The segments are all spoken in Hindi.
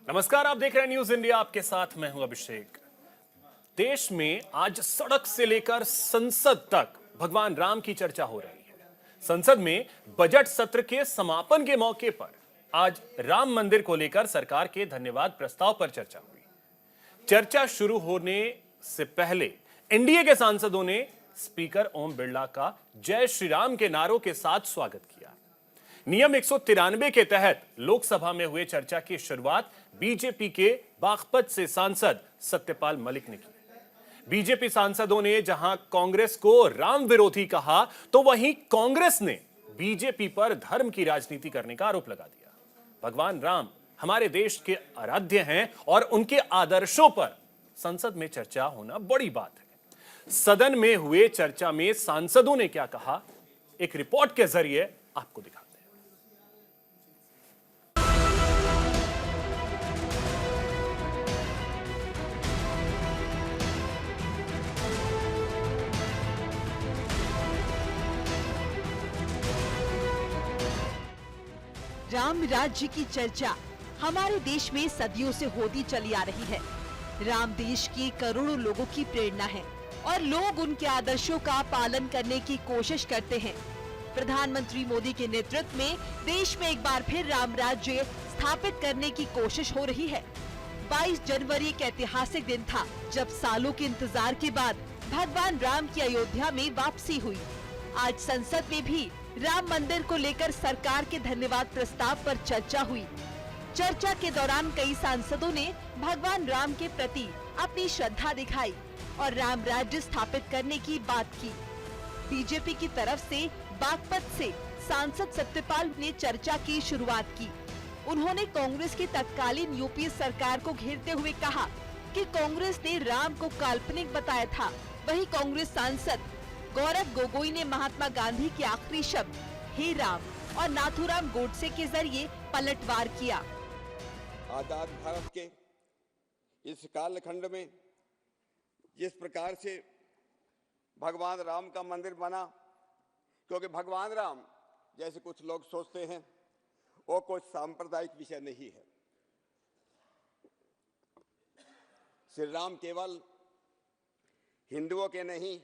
नमस्कार, आप देख रहे हैं न्यूज इंडिया। आपके साथ मैं हूं अभिषेक। देश में आज सड़क से लेकर संसद तक भगवान राम की चर्चा हो रही है। संसद में बजट सत्र के समापन के मौके पर आज राम मंदिर को लेकर सरकार के धन्यवाद प्रस्ताव पर चर्चा हुई। चर्चा शुरू होने से पहले एनडीए के सांसदों ने स्पीकर ओम बिरला का जय श्री राम के नारों के साथ स्वागत किया। नियम 193 के तहत लोकसभा में हुए चर्चा की शुरुआत बीजेपी के बागपत से सांसद सत्यपाल मलिक ने की। बीजेपी सांसदों ने जहां कांग्रेस को राम विरोधी कहा, तो वहीं कांग्रेस ने बीजेपी पर धर्म की राजनीति करने का आरोप लगा दिया। भगवान राम हमारे देश के आराध्य हैं और उनके आदर्शों पर संसद में चर्चा होना बड़ी बात है। सदन में हुए चर्चा में सांसदों ने क्या कहा, एक रिपोर्ट के जरिए आपको दिखाते हैं। राम राज्य की चर्चा हमारे देश में सदियों से होती चली आ रही है। राम देश के करोड़ों लोगों की प्रेरणा है और लोग उनके आदर्शों का पालन करने की कोशिश करते हैं। प्रधानमंत्री मोदी के नेतृत्व में देश में एक बार फिर राम राज्य स्थापित करने की कोशिश हो रही है। 22 जनवरी एक ऐतिहासिक दिन था जब सालों के इंतजार के बाद भगवान राम की अयोध्या में वापसी हुई। आज संसद में भी राम मंदिर को लेकर सरकार के धन्यवाद प्रस्ताव पर चर्चा हुई। चर्चा के दौरान कई सांसदों ने भगवान राम के प्रति अपनी श्रद्धा दिखाई और राम राज्य स्थापित करने की बात की। बीजेपी की तरफ से बागपत से सांसद सत्यपाल ने चर्चा की शुरुआत की। उन्होंने कांग्रेस की तत्कालीन यूपीए सरकार को घेरते हुए कहा कि कांग्रेस ने राम को काल्पनिक बताया था। वहीं कांग्रेस सांसद गौरव गोगोई ने महात्मा गांधी के आखिरी शब्द हे राम और नाथूराम गोडसे के जरिए पलटवार किया। आजाद भारत के इस कालखंड में जिस प्रकार से भगवान राम का मंदिर बना, क्योंकि भगवान राम जैसे कुछ लोग सोचते हैं वो कोई सांप्रदायिक विषय नहीं है। श्री राम केवल हिंदुओं के नहीं,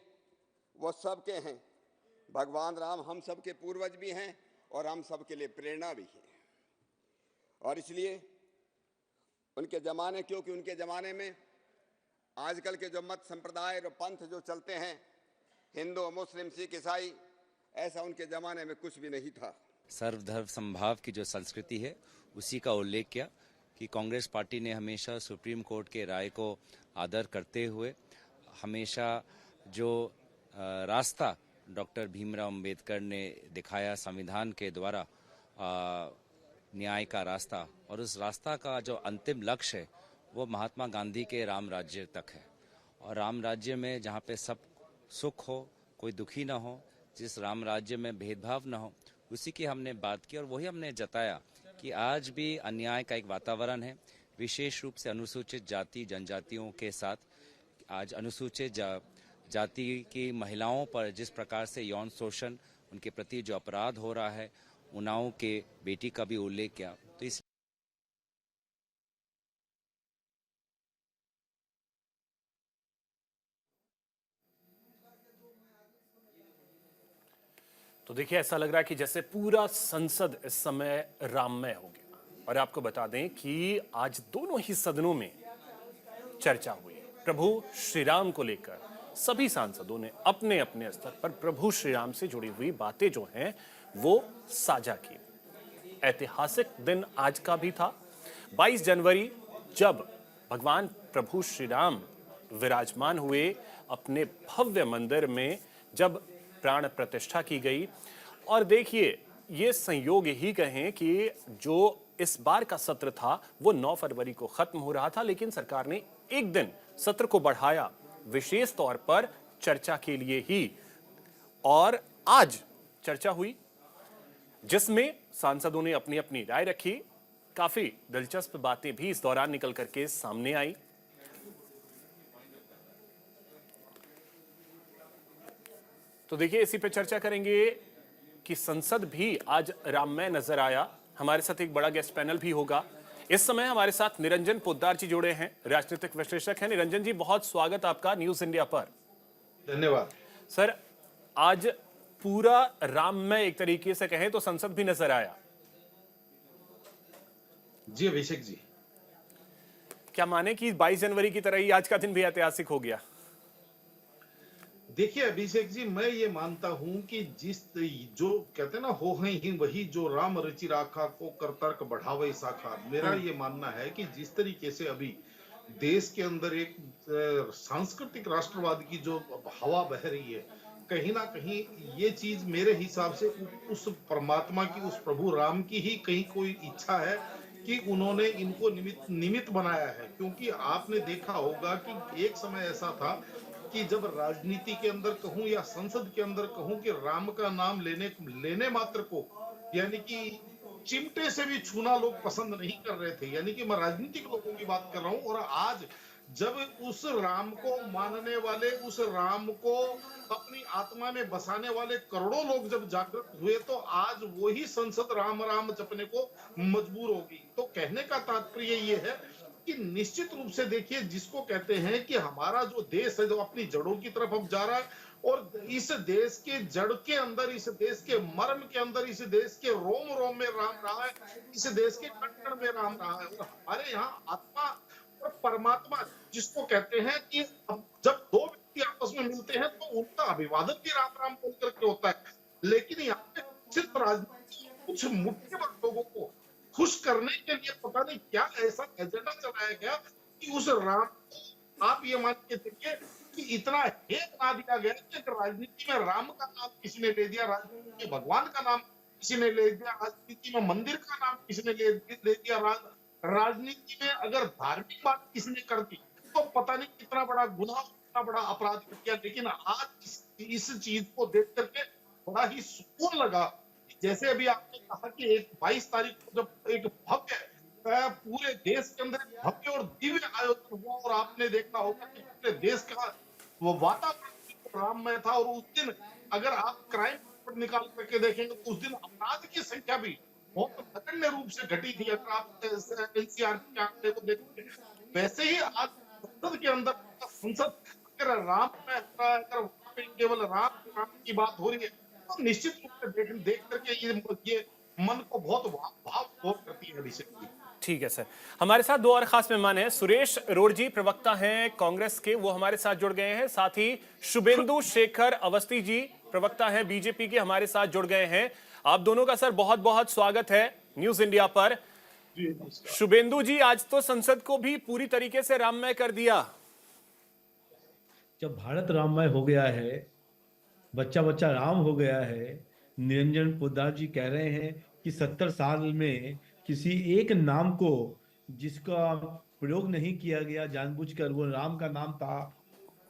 वो सबके हैं। भगवान राम हम सबके पूर्वज भी हैं और हम सबके लिए प्रेरणा भी है। और इसलिए उनके ज़माने, क्योंकि उनके ज़माने में आजकल के जो मत संप्रदाय और पंथ जो चलते हैं, हिंदू मुस्लिम सिख ईसाई, ऐसा उनके ज़माने में कुछ भी नहीं था। सर्वधर्म समभाव की जो संस्कृति है उसी का उल्लेख किया कि कांग्रेस पार्टी ने हमेशा सुप्रीम कोर्ट के राय को आदर करते हुए हमेशा जो रास्ता डॉक्टर भीमराव अंबेडकर ने दिखाया संविधान के द्वारा न्याय का रास्ता, और उस रास्ता का जो अंतिम लक्ष्य है वो महात्मा गांधी के राम राज्य तक है। और राम राज्य में जहाँ पे सब सुख हो, कोई दुखी ना हो, जिस राम राज्य में भेदभाव ना हो, उसी की हमने बात की। और वही हमने जताया कि आज भी अन्याय का एक वातावरण है, विशेष रूप से अनुसूचित जाति जनजातियों के साथ। आज अनुसूचित जाति की महिलाओं पर जिस प्रकार से यौन शोषण, उनके प्रति जो अपराध हो रहा है, उन्नाव के बेटी का भी उल्लेख किया। तो इस तो देखिए, ऐसा लग रहा है कि जैसे पूरा संसद इस समय राममय हो गया। और आपको बता दें कि आज दोनों ही सदनों में चर्चा हुई। प्रभु श्री राम को लेकर सभी सांसदों ने अपने अपने स्तर पर प्रभु श्री राम से जुड़ी हुई बातें जो हैं वो साझा की। ऐतिहासिक दिन आज का भी था, 22 जनवरी, जब भगवान प्रभु श्री राम विराजमान हुए अपने भव्य मंदिर में, जब प्राण प्रतिष्ठा की गई। और देखिए, ये संयोग ही कहें कि जो इस बार का सत्र था वो 9 फरवरी को खत्म हो रहा था, लेकिन सरकार ने एक दिन सत्र को बढ़ाया, विशेष तौर पर चर्चा के लिए ही। और आज चर्चा हुई जिसमें सांसदों ने अपनी अपनी राय रखी। काफी दिलचस्प बातें भी इस दौरान निकल करके सामने आई। तो देखिए, इसी पे चर्चा करेंगे कि संसद भी आज राममय नजर आया। हमारे साथ एक बड़ा गेस्ट पैनल भी होगा। इस समय हमारे साथ निरंजन पोद्दार जी जुड़े हैं, राजनीतिक विश्लेषक हैं। निरंजन जी, बहुत स्वागत आपका न्यूज इंडिया पर। धन्यवाद सर, आज पूरा राममय एक तरीके से कहें तो संसद भी नजर आया। जी अभिषेक जी। क्या माने कि 22 जनवरी की तरह ही आज का दिन भी ऐतिहासिक हो गया? देखिए अभिषेक जी, मैं ये मानता हूं कि जो कहते हैं ना, हो हैं ही वही जो राम रचि राखा को कर तर्क बढ़ावे साखा। मेरा ये मानना है कि जिस तरीके से अभी देश के अंदर एक सांस्कृतिक राष्ट्रवाद की जो हवा बह रही है, कहीं ना कहीं ये चीज मेरे हिसाब से उस परमात्मा की, उस प्रभु राम की ही कहीं कोई इच्छा है कि उन्होंने इनको निमित्त बनाया है। क्योंकि आपने देखा होगा कि एक समय ऐसा था कि जब राजनीति के अंदर कहूं या संसद के अंदर कहूं कि राम का नाम लेने मात्र को, यानी कि चिमटे से भी छूना लोग पसंद नहीं कर रहे थे। यानी कि मैं राजनीतिक लोगों की बात कर रहा हूं। और आज जब उस राम को मानने वाले, उस राम को अपनी आत्मा में बसाने वाले करोड़ों लोग जब जागृत हुए, तो आज वही संसद राम राम जपने को मजबूर होगी। तो कहने का तात्पर्य ये है कि निश्चित रूप से देखिए, जिसको कहते हैं कि हमारा जो देश है जो अपनी जड़ों की तरफ अब जा रहा है, और इस देश के जड़ के अंदर, इस देश के मर्म के अंदर, इस देश के रोम रोम में राम रहा है, इस देश के कण कण में राम रहा है। और हमारे यहाँ आत्मा और परमात्मा जिसको कहते हैं कि अब जब दो व्यक्ति आपस में मिलते हैं तो उनका अभिवादन भी राम राम बोल करके होता है। लेकिन यहाँ पे सिर्फ राजनीति, कुछ मुट्ठी भर लोगों को खुश करने के लिए पता नहीं क्या ऐसा एजेंडा चलाया गया कि उस राम को आप ये मान के चलिए कि इतना हे बना दिया गया कि राजनीति में राम का नाम किसी ने ले दिया, राजनीति में भगवान का नाम किसी ने ले दिया, राजनीति में मंदिर का नाम किसी ने ले दिया, राजनीति में अगर धार्मिक बात किसी ने कर दी तो पता नहीं कितना बड़ा गुनाह, कितना बड़ा अपराध किया। लेकिन आज इस चीज को देख करके बड़ा ही सुकून लगा। जैसे अभी आपने कहा कि 22 तारीख को जब एक भव्य पूरे देश के अंदर भव्य और दिव्य आयोजन हुआ, और आपने देखा होगा कि पूरे देश का वो वातावरण राममय था। और उस दिन अगर आप क्राइम रिपोर्ट निकाल करके देखेंगे तो उस दिन अपराध की संख्या भी बहुत नगण्य रूप से घटी थी। अगर आप एनसीआर के आंकड़े को देखेंगे, वैसे ही आज संसद के अंदर, संसद अगर राम में अगर वहां पे केवल राम की बात हो रही है तो निश्चित रूप से देख करके ये मन को बहुत भाव करती है अभिषेक जी। ठीक है सर, हमारे साथ दो और खास मेहमान हैं। सुरेश रोड़जी, प्रवक्ता हैं कांग्रेस के, वो हमारे साथ जुड़ गए हैं। साथ ही शुभेंदु शेखर अवस्थी जी, प्रवक्ता हैं बीजेपी के, हमारे साथ जुड़ गए हैं। आप दोनों का सर बहुत बहुत स्वागत है न्यूज इंडिया पर। शुभेंदु जी, आज तो संसद को भी पूरी तरीके से राममय कर दिया। जब भारत राममय हो गया है, बच्चा बच्चा राम हो गया है। निरंजन पोद्दार जी कह रहे हैं कि 70 साल में किसी एक नाम को जिसका प्रयोग नहीं किया गया जानबूझकर, वो राम का नाम था,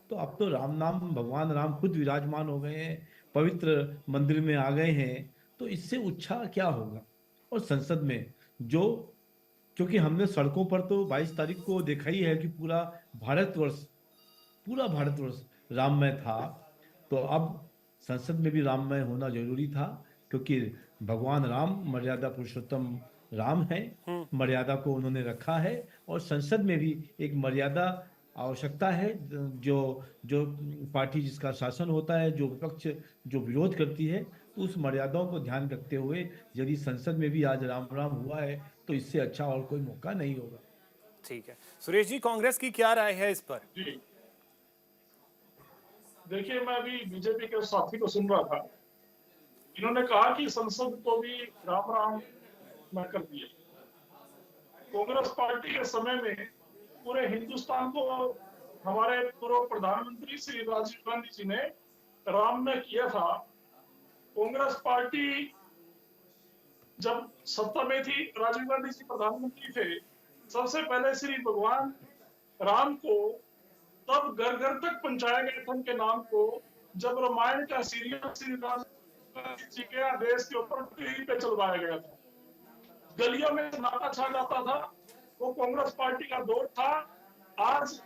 तो अब तो राम नाम, भगवान राम खुद विराजमान हो गए हैं, पवित्र मंदिर में आ गए हैं। तो इससे अच्छा क्या होगा? और संसद में जो, क्योंकि हमने सड़कों पर तो 22 तारीख को देखा ही है कि पूरा भारतवर्ष राममय था, तो अब संसद में भी राममय होना जरूरी था। क्योंकि भगवान राम मर्यादा पुरुषोत्तम राम है, मर्यादा को उन्होंने रखा है, और संसद में भी एक मर्यादा आवश्यकता है। जो पार्टी जिसका शासन होता है, जो विपक्ष जो विरोध करती है, तो उस मर्यादाओं को ध्यान रखते हुए यदि संसद में भी आज राम राम हुआ है तो इससे अच्छा और कोई मौका नहीं होगा। ठीक है सुरेश जी, कांग्रेस की क्या राय है इस पर? जी देखिए, मैं अभी बीजेपी के साथी को सुन रहा था, इन्होंने कहा कि संसद को भी राम राम न कर दिए। कांग्रेस पार्टी के समय में पूरे हिंदुस्तान को हमारे पूर्व प्रधानमंत्री श्री राजीव गांधी जी ने राममय किया था। कांग्रेस पार्टी जब सत्ता में थी, राजीव गांधी जी प्रधानमंत्री थे, सबसे पहले श्री भगवान राम को तब घर घर तक पहुंचाया गया था उनके नाम को, जब रामायण का सीरियल श्री राम जी के आदेश के ऊपर टीवी पे चलवाया गया था। गलियों में नारा छा जाता था, वो कांग्रेस पार्टी का दौर था। आज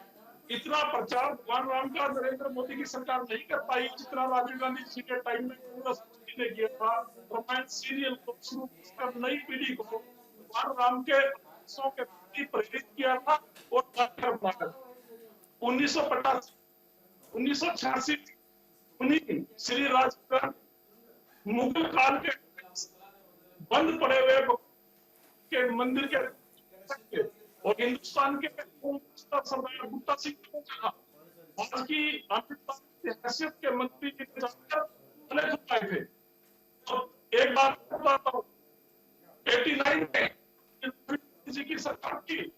इतना प्रचार भगवान राम का नरेंद्र मोदी की सरकार नहीं कर पाई जितना राजीव गांधी जी के टाइम में कांग्रेस पार्टी ने किया था। रामायण सीरियल को शुरू कर नई पीढ़ी को भगवान राम के देशों के प्रति प्रेरित किया था और ताकत बनाया। 1986 उन्हीं श्री राजस्थान मुगल काल के बंद पड़े हुए के मंदिर के और हिंदुस्तान के सरदार बूटा सिंह ने कहा आज की हैसियत के मंत्री जी ने जाकर आए थे। तो एक बात बताता हूँ, 89 में जी की सरकार की,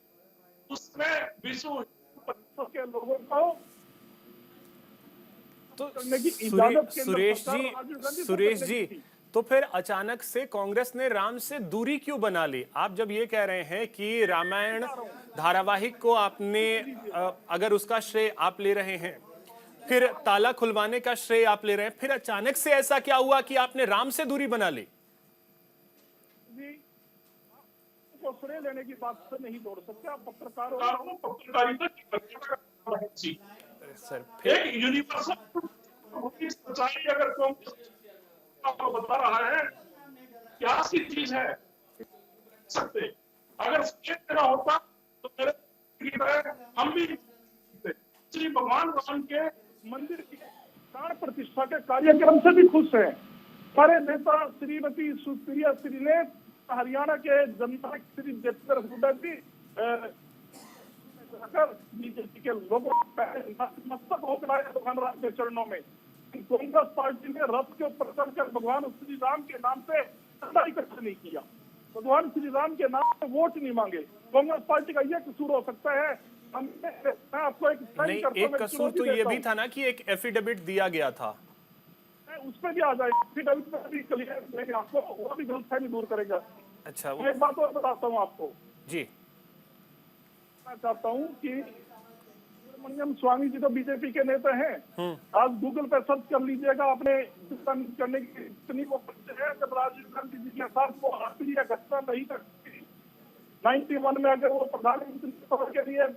उसमें विश्व परिषद के लोगों को तो करने की इजाजत केंद्र सुरेश सरकार जी, राजीव गांधी को सुरेश करने जी, की थी। तो फिर अचानक से कांग्रेस ने राम से दूरी क्यों बना ली? आप जब ये कह रहे हैं कि रामायण धारावाहिक को आपने अगर उसका श्रेय आप ले रहे हैं, फिर ताला खुलवाने का श्रेय आप ले रहे हैं, फिर अचानक से ऐसा क्या हुआ कि आपने राम से दूरी बना ली? जी, आपको श्रेय लेने की बात से नहीं जोड़ सकते आप। पत्रकारों को पत्रकारिता की जी सर एक यूनिवर्सल सच्चाई अगर कांग्रेस आपको बता रहा है क्या सी चीज है सकते, अगर देना होता तो मेरे हम भी श्री भगवान राम के मंदिर की प्राण प्रतिष्ठा के कार्यक्रम से भी खुश हैं। हमारे नेता श्रीमती सुप्रिया श्रीलेख हरियाणा के जनता श्री जेतेंद्र हुड्डा जी बीजेपी के लोगों मस्तक हो कराए भगवान राम के चरणों में। कांग्रेस पार्टी ने रथ के ऊपर चढ़कर भगवान श्री राम के नाम से चंदा इकट्ठा नहीं किया, भगवान श्री राम के नाम से वोट नहीं मांगे। कांग्रेस पार्टी का यह कसूर हो सकता है। मैं आपको एक एक कसूर तो ये भी था ना कि एक एफिडेविट दिया गया था, उस पर भी आ जाए, एफिडेविट में भी क्लियर करेंगे आपको, वो भी गलतफहमी दूर करेगा। अच्छा मैं एक बात और बताता हूँ आपको जी, मैं चाहता हूँ कि सुब्रमण्यम स्वामी जी तो बीजेपी के नेता हैं। आज गूगल पे सर्च कर लीजिएगा, अपने करने की इतनी वो है जब राजीव गांधी जी के साथ वो अप्रिय घटना नहीं करती 91 में अगर वो प्रधानमंत्री पद के लिए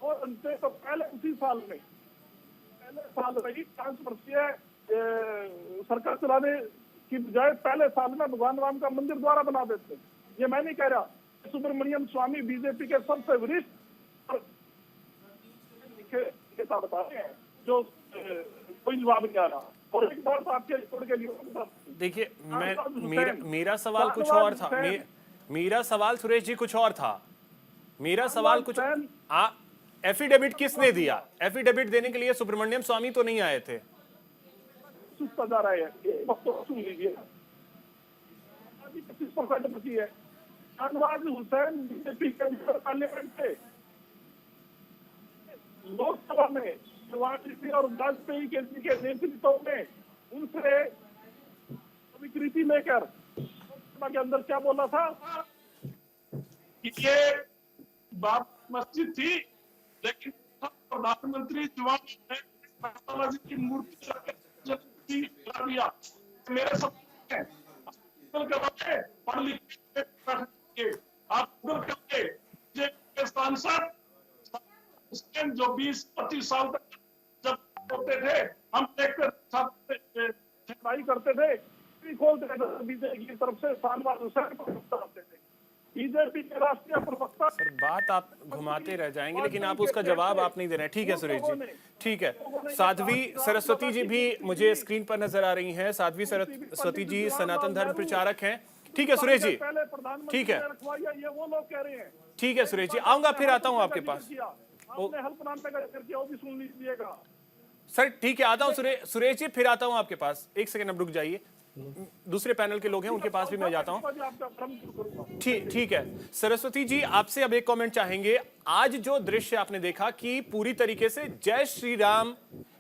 और उनसे तो पहले उसी साल में ही 5 वर्षीय सरकार चलाने की बजाय पहले साल में भगवान राम का मंदिर द्वारा बना देते। ये मैं नहीं कह रहा, सुब्रमण्यम स्वामी बीजेपी के सबसे वरिष्ठ नेता बता रहे हैं, जो कोई जवाब नहीं आ रहा। और एक बात आपके के लिए देखिए मेरा सवाल कुछ और था, मेरा सवाल सुरेश जी कुछ और था। मेरा सवाल कुछ एफिडेविट किसने दिया? एफिडेविट देने के लिए सुब्रमण्यम स्वामी तो नहीं आए थे। जा रहा है सुन लीजिए, 25% बची है। अनवाज हुसैन बीजेपी के पार्लियामेंट थे, लोकसभा में शिवाजी और वाजपेयी के नेतृत्व में उनसे विकृति लेकर लोकसभा के अंदर क्या बोला था कि ये बात मस्जिद थी, लेकिन प्रधानमंत्री जवान जी की मूर्ति दिया। मेरे सब पढ़ लिख के आप सांसद जो 20-25 साल तक जब होते थे, हम देखकर करते थे, खोलते थे बीजेपी की तरफ से शानवाज हुसैन को होते थे। बीजेपी के राष्ट्रीय प्रवक्ता। सर बात आप घुमाते रह जाएंगे, लेकिन आप उसका जवाब आप नहीं दे रहे हैं। ठीक है सुरेश जी, ठीक है। साध्वी सरस्वती जी भी मुझे स्क्रीन पर नजर आ रही हैं। साध्वी सरस्वती जी सनातन धर्म प्रचारक हैं। ठीक है सुरेश जी, ठीक है, ठीक है सुरेश जी, आऊंगा फिर आता हूं आपके पास। सर ठीक है, आता हूं सुरेश जी, फिर आता हूं आपके पास। एक सेकंड अब रुक जाइए, दूसरे पैनल के लोग हैं, उनके पास भी मैं जाता हूं। ठीक है सरस्वती जी, आपसे अब एक कमेंट चाहेंगे। आज जो दृश्य आपने देखा कि पूरी तरीके से जय श्री राम,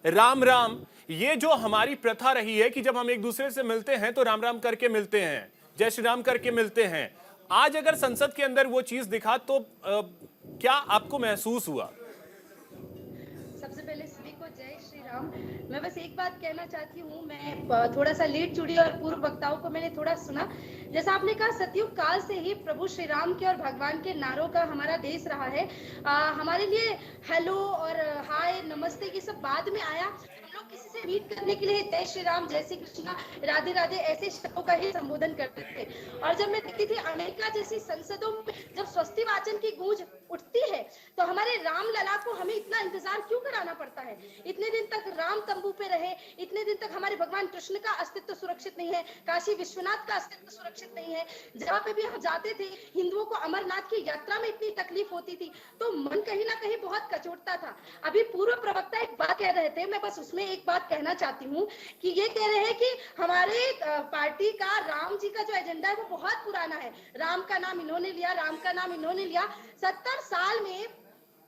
राम राम, ये जो हमारी प्रथा रही है कि जब हम एक दूसरे से मिलते हैं तो राम राम करके मिलते हैं, जय श्री राम करके मिलते हैं। आज अगर संसद के अंदर वो चीज दिखा तो क्या आपको महसूस हुआ? सबसे पहले सभी को जय श्री राम। मैं बस एक बात कहना चाहती हूँ, मैं थोड़ा सा लेट जुड़ी और पूर्व वक्ताओं को मैंने थोड़ा सुना। जैसा आपने कहा, सतयुग काल से ही प्रभु श्री राम के और भगवान के नारों का हमारा देश रहा है। हमारे लिए हेलो और हाय नमस्ते की सब बाद में आया। हम लोग किसी से मीट करने के लिए जय श्री राम, जय श्री कृष्णा, राधे राधे ऐसे शब्दों का ही संबोधन करते थे। और जब मैं देखती थी अमेरिका जैसी संसदों में जब स्वस्ति वाचन की गूंज उठती है तो हमारे राम लला को हमें इतना इंतजार क्यों कराना पड़ता है? इतने दिन तक राम तंबू पे रहे, इतने दिन तक हमारे भगवान कृष्ण का अस्तित्व सुरक्षित नहीं है, काशी विश्वनाथ का अस्तित्व सुरक्षित नहीं है। जहाँ पे भी हम जाते थे हिंदुओं को अमरनाथ की यात्रा में इतनी तकलीफ होती थी तो मन कहीं ना कहीं बहुत कचोटता था। अभी पूर्व प्रवक्ता एक बात कह रहे थे, मैं बस उसमें एक बात कहना चाहती हूँ कि ये कह रहे हैं कि हमारे पार्टी का राम जी का जो एजेंडा है वो बहुत पुराना है। राम का नाम इन्होंने लिया, राम का नाम इन्होंने लिया। 70 साल में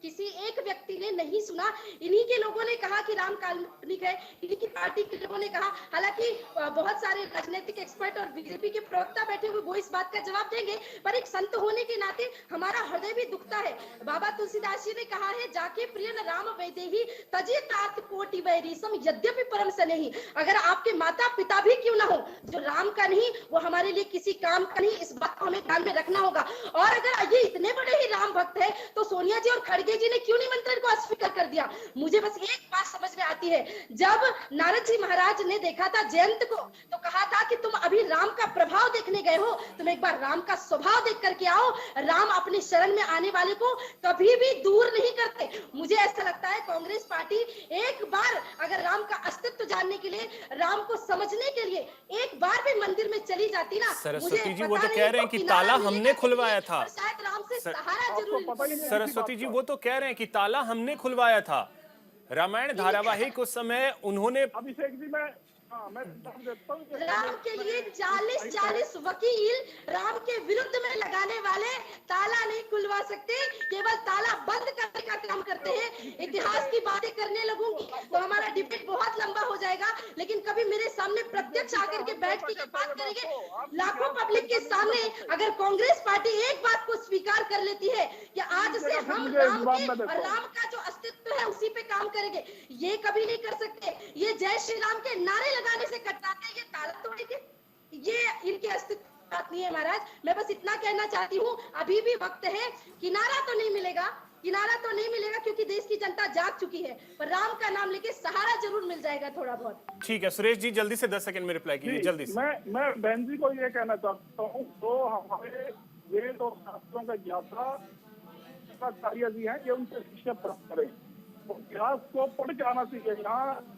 किसी एक व्यक्ति ने नहीं सुना। इन्हीं के लोगों ने कहा कि राम काल्पनिक है, इन्हीं की पार्टी के लोगों ने कहा। हालांकि बहुत सारे राजनीतिक एक्सपर्ट और बीजेपी के प्रवक्ता बैठे हुए वो इस बात का जवाब देंगे, पर एक संत होने के नाते हमारा हृदय भी दुखता है। बाबा तुलसीदास जी ने कहा है, जाके प्रिय राम वैदेही तजे तात कोटि वैरीसम यद्यपि परम सनेही। अगर आपके माता पिता भी क्यों ना हो, जो राम का नहीं वो हमारे लिए किसी काम का नहीं, इस बात को हमें ध्यान में रखना होगा। और अगर ये इतने बड़े ही राम भक्त है तो सोनिया जी और खड़गे जी ने क्यों निमंत्रण को अस्वीकार कर दिया? मुझे बस एक बात समझ में आती है, जब नारद जी महाराज ने देखा था जयंत को तो कहा था कि तुम अभी राम का प्रभाव देखने गए हो, तुम एक बार राम का स्वभाव देख करके आओ। राम अपने शरण में आने वाले को कभी भी दूर नहीं करते। मुझे ऐसा लगता है कांग्रेस पार्टी एक बार अगर राम का अस्तित्व जानने के लिए, राम को समझने के लिए एक बार भी मंदिर में चली जाती ना, सरस्वती जी वो तो कह रहे हैं कि ताला हमने खुलवाया था। शायद राम से सहारा जरूर। सरस्वती जी वो तो कह रहे हैं कि ताला हमने खुलवाया था। रामायण धारावाहिक उस समय उन्होंने अभिषेक जी मैं देता हूं। राम के लिए 40 वकील राम के विरुद्ध में लगाने वाले ताला नहीं खुलवा सकते, केवल ताला बंद करने का काम करते हैं। इतिहास की बातें करने लगूंगी तो हमारा डिबेट बहुत लंबा हो जाएगा, लेकिन कभी मेरे सामने प्रत्यक्ष आकर के बैठ के बात करेंगे। लाखों पब्लिक के सामने अगर कांग्रेस पार्टी एक बात को स्वीकार कर लेती है कि आज से हम राम के और राम का जो अस्तित्व है उसी पे काम करेंगे, ये कभी नहीं कर सकते। ये जय श्री राम के नारे लगाने से कतराते हैं, ये ताला तोड़ेंगे, ये इनके अस्तित्व बात नहीं है महाराज। मैं बस इतना कहना चाहती हूँ, अभी भी वक्त है। किनारा तो नहीं मिलेगा, किनारा तो नहीं मिलेगा क्योंकि देश की जनता जाग चुकी है, पर राम का नाम लेके सहारा जरूर मिल जाएगा थोड़ा बहुत। ठीक है सुरेश जी, जल्दी से 10 सेकंड में रिप्लाई कीजिए जल्दी से। मैं बहन जी को ये कहना चाहता हूँ, तो हमारे वेद और शास्त्रों का ज्ञाता आचार्य जी हैं, ये उनसे शिक्षा प्राप्त करें, इतिहास को पढ़ के आना चाहिए। यहाँ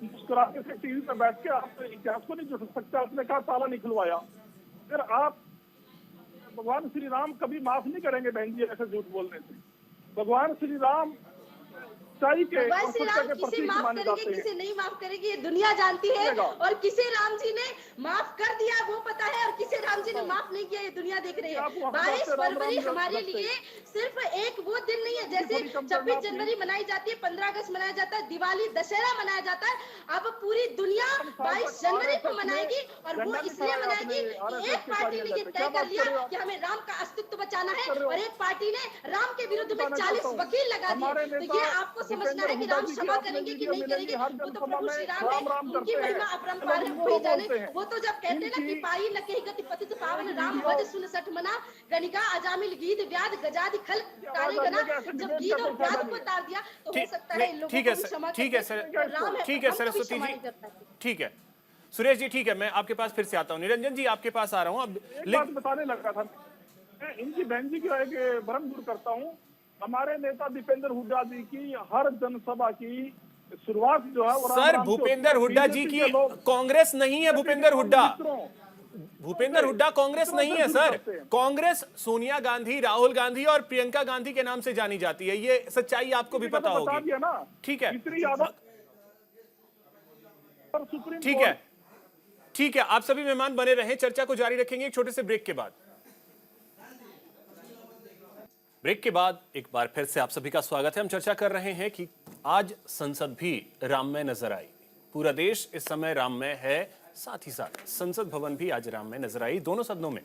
मुस्कुराते से टीवी पे बैठ के आप इतिहास को नहीं जुड़ सकते। आपने कहा ताला नहीं खुलवाया, फिर आप भगवान श्री राम कभी माफ नहीं करेंगे बहन जी ऐसे झूठ बोलने से। भगवान श्री राम सच्चाई के और सत्य के प्रतीक माने जाते हैं। किसे नहीं माफ करेगी ये दुनिया जानती है, और किसे राम जी ने माफ कर दिया वो पता है, और किसे राम जी ने माफ नहीं किया ये दुनिया देख रही है। 22 फरवरी हमारे लिए सिर्फ एक वो दिन नहीं है, जैसे 26 जनवरी मनाई जाती है, 15 अगस्त मनाया जाता है, दिवाली दशहरा मनाया जाता है। अब पूरी दुनिया 22 जनवरी को मनाएगी, और वो इसलिए मनाएगी कि एक पार्टी ने ये तय कर लिया कि हमें राम का अस्तित्व बचाना है, और एक पार्टी ने राम के विरुद्ध में 40 वकील लगा दिए। तो ये आपको समझना है कि राम क्षमा करेंगे कि नहीं करेंगे, वो तो प्रभु श्री राम है, उनकी महिमा अपरंपार है, वो ही जाने। वो तो जब कहते ना कि पाई न कहीं गति पतित पावन राम भज सुन सठ मना, गणिका अजामिल गीत व्याध गजादि खल काली गना। जब गीत और व्याध को तार दिया तो हो सकता है इन लोगों को क्षमा ठीक है सरस्वती जी, ठीक है सुरेश जी, ठीक है। मैं आपके पास फिर से आता हूँ। निरंजन जी आपके पास आ रहा हूँ। अब एक बात बताने लगा था, मैं इनकी बहन जी की एक भ्रम दूर करता हूँ। हमारे नेता दीपेंद्र हुड्डा जी की हर जनसभा की शुरुआत जो है वो सर भूपेंद्र हुड्डा जी की कांग्रेस नहीं है। भूपेंद्र हुड्डा कांग्रेस नहीं है सर। कांग्रेस सोनिया गांधी, राहुल गांधी और प्रियंका गांधी के नाम से जानी जाती है। ये सच्चाई आपको भी पता होगी। ठीक है ठीक है, आप सभी मेहमान बने रहें, चर्चा को जारी रखेंगे एक छोटे से ब्रेक के बाद। ब्रेक के बाद एक बार फिर से आप सभी का स्वागत है। हम चर्चा कर रहे हैं कि आज संसद भी राममय नजर आई। पूरा देश इस समय राममय है, साथ ही साथ संसद भवन भी आज राममय नजर आई। दोनों सदनों में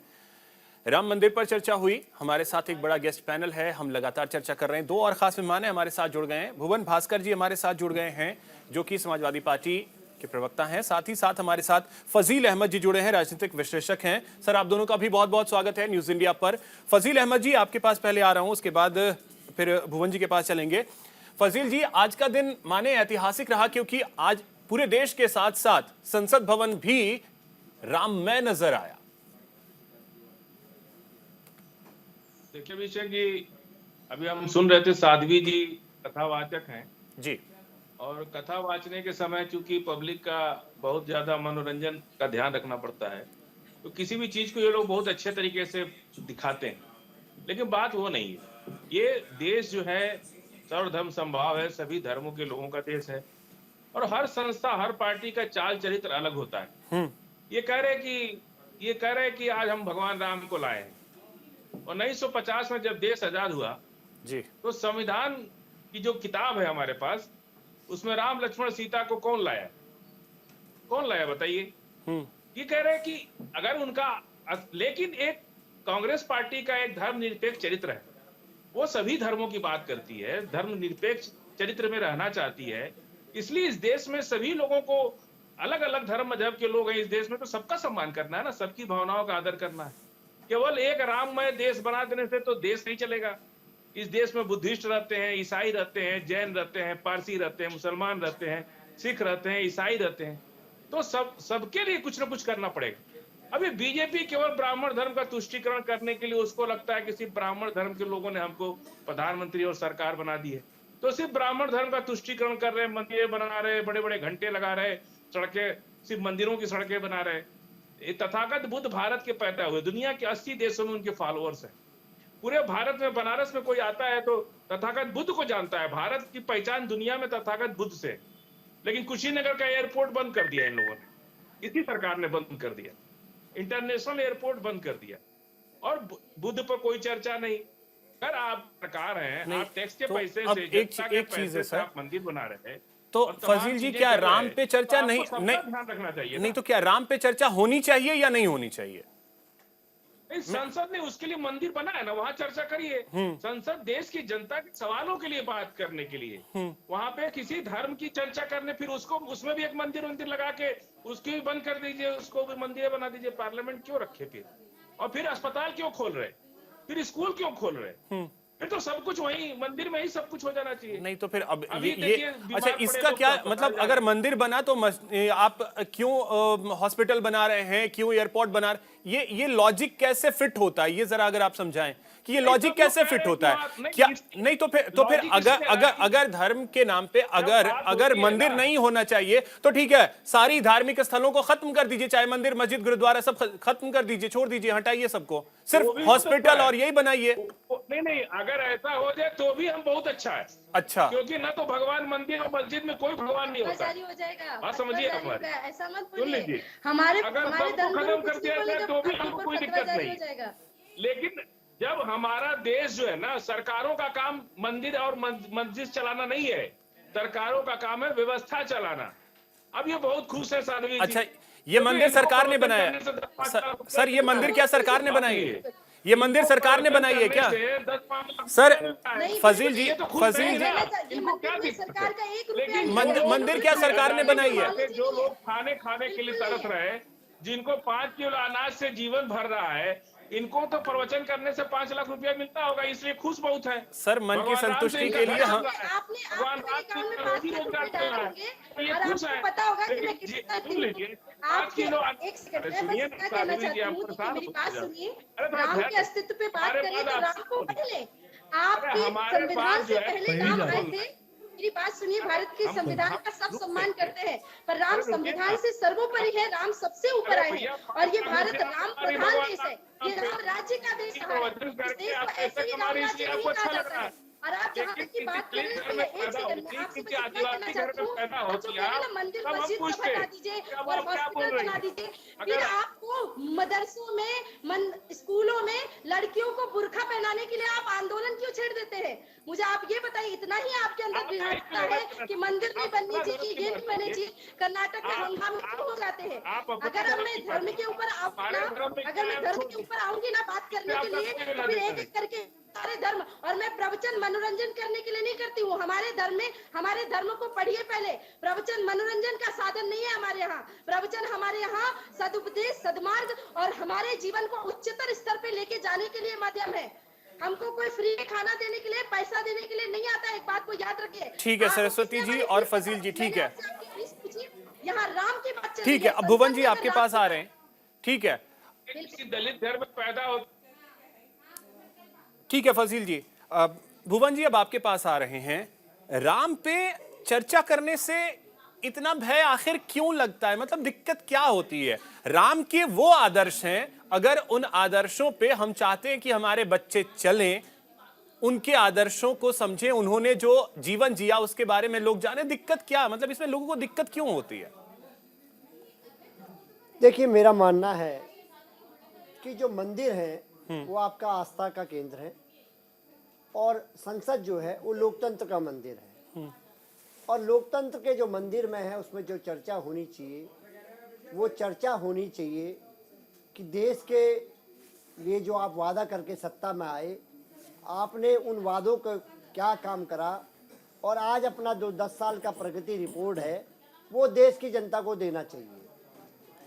राम मंदिर पर चर्चा हुई। हमारे साथ एक बड़ा गेस्ट पैनल है, हम लगातार चर्चा कर रहे हैं। दो और खास मेहमान हमारे साथ जुड़ गए हैं। भुवन भास्कर जी हमारे साथ जुड़ गए हैं, जो कि समाजवादी पार्टी के प्रवक्ता हैं। साथ ही साथ हमारे साथ फजील अहमद जी जुड़े हैं, राजनीतिक विश्लेषक हैं। सर आप दोनों का भी बहुत बहुत स्वागत है न्यूज इंडिया पर। फजील अहमद जी आपके पास पहले आ रहा हूं, उसके बाद फिर भुवन जी के पास चलेंगे। फजील जी, आज का दिन माने ऐतिहासिक रहा, क्योंकि आज पूरे देश के साथ साथ संसद भवन भी राममय नजर आया। देखिए विषय जी, अभी हम सुन रहे थे, साध्वी जी कथावाचक हैं जी, और कथा वाचने के समय चूंकि पब्लिक का बहुत ज्यादा मनोरंजन का ध्यान रखना पड़ता है, तो किसी भी चीज को ये लोग बहुत अच्छे तरीके से दिखाते हैं, लेकिन बात वो नहीं है। ये देश जो है सर्वधर्म समभाव है, सभी धर्मों के लोगों का देश है, और हर संस्था हर पार्टी का चाल चरित्र अलग होता है। ये कह रहे कि आज हम भगवान राम को लाए हैं, और 1950 में जब देश आजाद हुआ जी, तो संविधान की जो किताब है हमारे पास, उसमें राम लक्ष्मण सीता को कौन लाया बताइए। ये कह रहे हैं कि अगर उनका, लेकिन एक कांग्रेस पार्टी का एक धर्मनिरपेक्ष चरित्र है, वो सभी धर्मों की बात करती है, धर्मनिरपेक्ष चरित्र में रहना चाहती है, इसलिए इस देश में सभी लोगों को, अलग अलग धर्म मजहब के लोग हैं इस देश में, तो सबका सम्मान करना है ना, सबकी भावनाओं का आदर करना है। केवल एक राममय देश बना देने से तो देश नहीं चलेगा। इस देश में बुद्धिस्ट रहते हैं, ईसाई रहते हैं, जैन रहते हैं, पारसी रहते हैं, मुसलमान रहते हैं, सिख रहते हैं, ईसाई रहते हैं, तो सबके लिए कुछ ना कुछ करना पड़ेगा। अभी बीजेपी केवल ब्राह्मण धर्म का तुष्टीकरण करने के लिए, उसको लगता है कि सिर्फ ब्राह्मण धर्म के लोगों ने हमको प्रधानमंत्री और सरकार बना दी है, तो सिर्फ ब्राह्मण धर्म का तुष्टीकरण कर रहे हैं, मंदिर बना रहे, बड़े बड़े घंटे लगा रहे, सड़कें, सिर्फ मंदिरों की सड़कें बना रहे। तथागत बुद्ध भारत के पैदा हुए, दुनिया के 80 देशों में उनके फॉलोअर्स हैं। पूरे भारत में, बनारस में कोई आता है तो तथागत बुद्ध को जानता है। भारत की पहचान दुनिया में तथागत बुद्ध से। लेकिन कुशीनगर का एयरपोर्ट बंद कर दिया इन लोगों ने, इसी सरकार ने बंद कर दिया, इंटरनेशनल एयरपोर्ट बंद कर दिया, और बुद्ध पर कोई चर्चा नहीं। अगर आप सरकार हैं, आप टैक्स के पैसे से, जनता के पैसे से आप मंदिर बना रहे हैं, तो फजील जी, क्या राम पे चर्चा नहीं ध्यान रखना चाहिए नहीं, तो क्या राम पे चर्चा होनी चाहिए या नहीं होनी चाहिए? संसद ने उसके लिए मंदिर बना है ना, वहाँ चर्चा करिए। संसद देश की जनता के सवालों के लिए बात करने के लिए, वहाँ पे किसी धर्म की चर्चा करने, फिर उसको, उसमें भी एक मंदिर लगा के उसकी भी बंद कर दीजिए, उसको भी मंदिर बना दीजिए। पार्लियामेंट क्यों रखे फिर? और फिर अस्पताल क्यों खोल रहे, फिर स्कूल क्यों खोल रहे? फिर तो सब कुछ वही मंदिर में ही सब कुछ हो जाना चाहिए। नहीं तो फिर अब ये अच्छा, इसका क्या मतलब, अगर मंदिर बना तो आप क्यों हॉस्पिटल बना रहे हैं, क्यों एयरपोर्ट बना रहे, ये लॉजिक कैसे फिट होता है? ये जरा अगर आप समझाएं कि ये लॉजिक कैसे फिट होता है क्या? नहीं तो फिर अगर धर्म के नाम पे अगर मंदिर नहीं होना चाहिए तो ठीक है, सारी धार्मिक स्थलों को खत्म कर दीजिए, चाहे मंदिर, मस्जिद, गुरुद्वारा सब खत्म कर दीजिए, छोड़ दीजिए, हटाइए सबको, सिर्फ हॉस्पिटल और यही बनाइए। नहीं, अगर ऐसा हो जाए तो भी हम बहुत अच्छा है। अच्छा, क्योंकि ना तो भगवान मंदिर और मस्जिद में कोई भगवान नहीं होता। हो जाएगा, बात समझिए हमारी, ऐसा मत सुन बोलिए। लीजिए, हमारे अगर सबको खत्म कर दिया जाए तो भी हमको कोई दिक्कत नहीं। लेकिन जब हमारा देश जो है ना, सरकारों का काम मंदिर और मस्जिद चलाना नहीं है, सरकारों का काम है व्यवस्था चलाना। अब ये बहुत खुश है साध्वी जी। अच्छा, ये मंदिर सरकार ने बनाया सर? ये मंदिर क्या सरकार ने बनाई है? ये मंदिर सरकार ने बनाई है क्या सर? फजील जी, मंदिर क्या सरकार ने बनाई है? जो लोग खाने के लिए तरस रहे हैं, जिनको 5 किलो अनाज से जीवन भर रहा है, इनको तो प्रवचन करने से 5 लाख रुपया मिलता होगा, इसलिए खुश बहुत है सर। मन की संतुष्टि के लिए हम पता होगा कि मैं कितना 5 किलो, एक सेकंड सुनिए, मेरी बात सुनिए। राम के अस्तित्व पे बात करिए तो राम को पहले, आपके संविधान से पहले राम आए थे। मेरी बात सुनिए, भारत के संविधान का सब सम्मान करते हैं, पर राम संविधान से सर्वोपरि है, राम सबसे ऊपर आए हैं, और ये भारत राम प्रधान देश है, ये राम राज्य का देश है। इस देश को ऐसे ही राम राज्य नहीं कहा जाता है। और आप जहाँ तक की बात कर रहे हैं, तो एक सेकंड में आपसे मैं कहना चाहती हूँ, जो कह रहे ना मंदिर मस्जिद को बना दीजिए और हॉस्पिटल बना दीजिए, फिर आपको मदरसों में, स्कूलों में लड़कियों को बुर्खा पहनाने के लिए आप आंदोलन क्यों छेड़ देते हैं? मुझे आप ये बताइए, इतना ही आपके अंदर विरोधता है कि मंदिर नहीं बननी चाहिए, ये नहीं बननी चाहिए, कर्नाटक में हंगामे क्यों हो जाते हैं? अगर मैं धर्म के ऊपर आऊंगी ना बात करने के लिए, तो फिर एक एक करके सारे धर्म, और मैं प्रवचन मनोरंजन करने के लिए नहीं करती हूँ। हमारे धर्म को पढ़िए पहले। प्रवचन मनोरंजन का साधन नहीं है हमारे यहाँ। प्रवचन हमारे यहाँ सदुपदेश, सदमार्ग और हमारे जीवन को उच्चतर स्तर पे लेके जाने के लिए माध्यम है। हमको कोई फ्री खाना देने के लिए, पैसा देने के लिए नहीं आता है, एक बात को याद रखिए। ठीक है सरस्वती जी और फजील जी, ठीक है। यहाँ राम की बात चल रही ठीक है, अब भुवन जी आपके पास आ रहे हैं। ठीक है, किसी दलित घर में पैदा हो, ठीक है फजील जी। भुवन जी अब आपके पास आ रहे हैं। राम पे चर्चा करने से इतना भय आखिर क्यों लगता है? मतलब दिक्कत क्या होती है? राम के वो आदर्श हैं, अगर उन आदर्शों पे हम चाहते हैं कि हमारे बच्चे चलें, उनके आदर्शों को समझें, उन्होंने जो जीवन जिया उसके बारे में लोग जाने, दिक्कत क्या? मतलब इसमें लोगों को दिक्कत क्यों होती है? देखिए, मेरा मानना है कि जो मंदिर है वो आपका आस्था का केंद्र है और संसद जो है वो लोकतंत्र का मंदिर है। और लोकतंत्र के जो मंदिर में है उसमें जो चर्चा होनी चाहिए वो चर्चा होनी चाहिए कि देश के लिए जो आप वादा करके सत्ता में आए, आपने उन वादों को क्या काम करा और आज अपना जो 10 साल का प्रगति रिपोर्ट है वो देश की जनता को देना चाहिए।